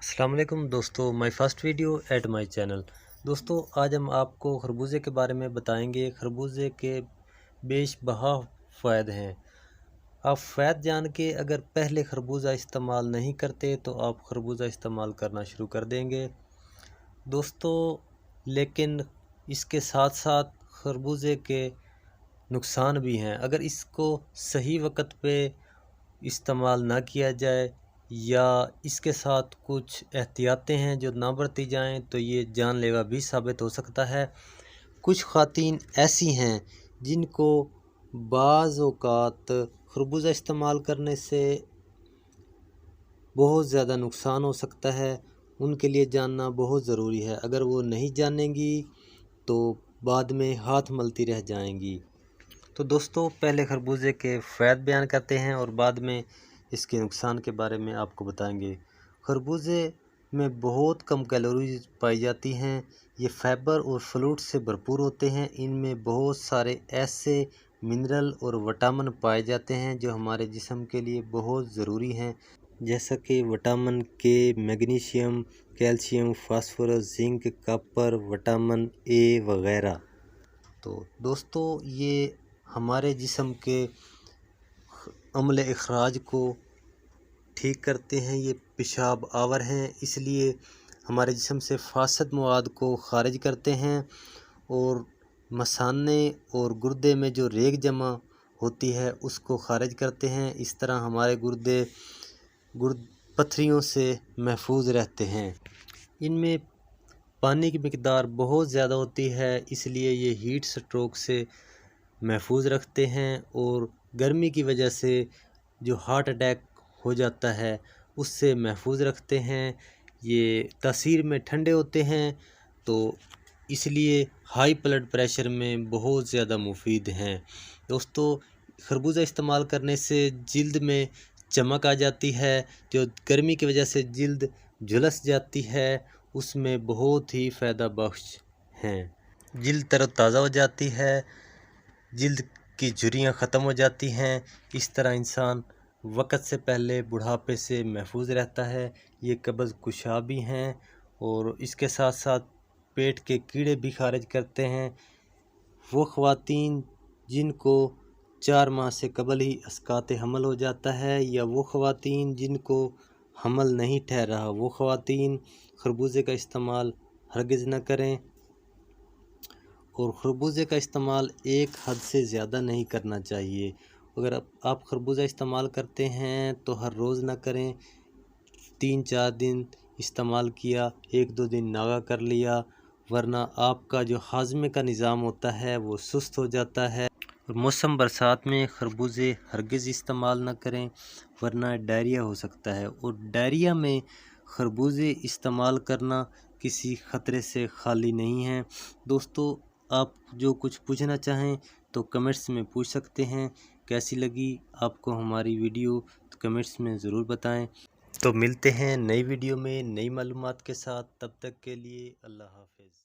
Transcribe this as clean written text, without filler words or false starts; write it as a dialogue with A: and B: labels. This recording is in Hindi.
A: अस्सलाम वालेकुम दोस्तों, my first video at my channel. दोस्तों, आज हम आपको खरबूजे के बारे में बताएंगे। खरबूजे के बेशबहा फ़ायदे हैं। आप फ़ायदे जान के अगर पहले खरबूजा इस्तेमाल नहीं करते तो आप खरबूजा इस्तेमाल करना शुरू कर देंगे दोस्तों। लेकिन इसके साथ साथ खरबूजे के नुकसान भी हैं। अगर इसको सही वक्त पे इस्तेमाल ना किया जाए या इसके साथ कुछ एहतियातें हैं जो ना बरती जाएं तो ये जानलेवा भी साबित हो सकता है। कुछ ख़वातीन ऐसी हैं जिनको बाज़ औक़ात खरबूजा इस्तेमाल करने से बहुत ज़्यादा नुकसान हो सकता है। उनके लिए जानना बहुत ज़रूरी है। अगर वो नहीं जानेंगी तो बाद में हाथ मलती रह जाएंगी। तो दोस्तों, पहले खरबूजे के फ़ायदे बयान करते हैं और बाद में इसके नुकसान के बारे में आपको बताएंगे। खरबूजे में बहुत कम कैलोरीज पाई जाती हैं। ये फाइबर और फ्लूइड से भरपूर होते हैं। इनमें बहुत सारे ऐसे मिनरल और विटामिन पाए जाते हैं जो हमारे जिस्म के लिए बहुत ज़रूरी हैं, जैसा कि विटामिन के, magnesium, calcium, phosphorus, zinc, copper, vitamin A वगैरह। तो दोस्तों, ये हमारे जिस्म के अम्ल इखराज को ठीक करते हैं। ये पेशाब आवर हैं, इसलिए हमारे जिस्म से फासद मवाद को खारिज करते हैं और मसाने और गुर्दे में जो रेग जमा होती है उसको खारिज करते हैं। इस तरह हमारे गुर्दे पथरियों से महफूज रहते हैं। इनमें पानी की मिकदार बहुत ज़्यादा होती है, इसलिए ये हीट स्ट्रोक से महफूज रखते हैं और गर्मी की वजह से जो हार्ट अटैक हो जाता है उससे महफूज रखते हैं। ये तासीर में ठंडे होते हैं, तो इसलिए हाई ब्लड प्रेशर में बहुत ज़्यादा मुफीद हैं। दोस्तों, खरबूजा इस्तेमाल करने से जिल्द में चमक आ जाती है। जो गर्मी की वजह से जिल्द झुलस जाती है उसमें बहुत ही फ़ायदा बख्श हैं। जिल्द तरोताज़ा हो जाती है, जिल्द की झुर्रियाँ ख़त्म हो जाती हैं। इस तरह इंसान वक्त से पहले बुढ़ापे से महफूज रहता है। ये कब्ज़ कुशा भी हैं और इसके साथ साथ पेट के कीड़े भी खारिज करते हैं। वो ख़वातीन जिनको 4 माह से कबल ही अस्काते हमल हो जाता है या वो ख़वातीन जिनको हमल नहीं ठहरा, वो ख़वातीन खरबूजे का इस्तेमाल हरगिज़ न करें और खरबूजे का इस्तेमाल एक हद से ज़्यादा नहीं करना चाहिए। अगर आप खरबूजा इस्तेमाल करते हैं तो हर रोज़ ना करें। 3-4 दिन इस्तेमाल किया, 1-2 दिन नागा कर लिया, वरना आपका जो हाजमे का निज़ाम होता है वो सुस्त हो जाता है। और मौसम बरसात में खरबूजे हरगिज़ इस्तेमाल ना करें, वरना डायरिया हो सकता है। और डायरिया में खरबूजे इस्तेमाल करना किसी ख़तरे से खाली नहीं है। दोस्तों, आप जो कुछ पूछना चाहें तो कमेंट्स में पूछ सकते हैं। कैसी लगी आपको हमारी वीडियो तो कमेंट्स में ज़रूर बताएं। तो मिलते हैं नई वीडियो में नई मालूमात के साथ। तब तक के लिए अल्लाह हाफ़िज़।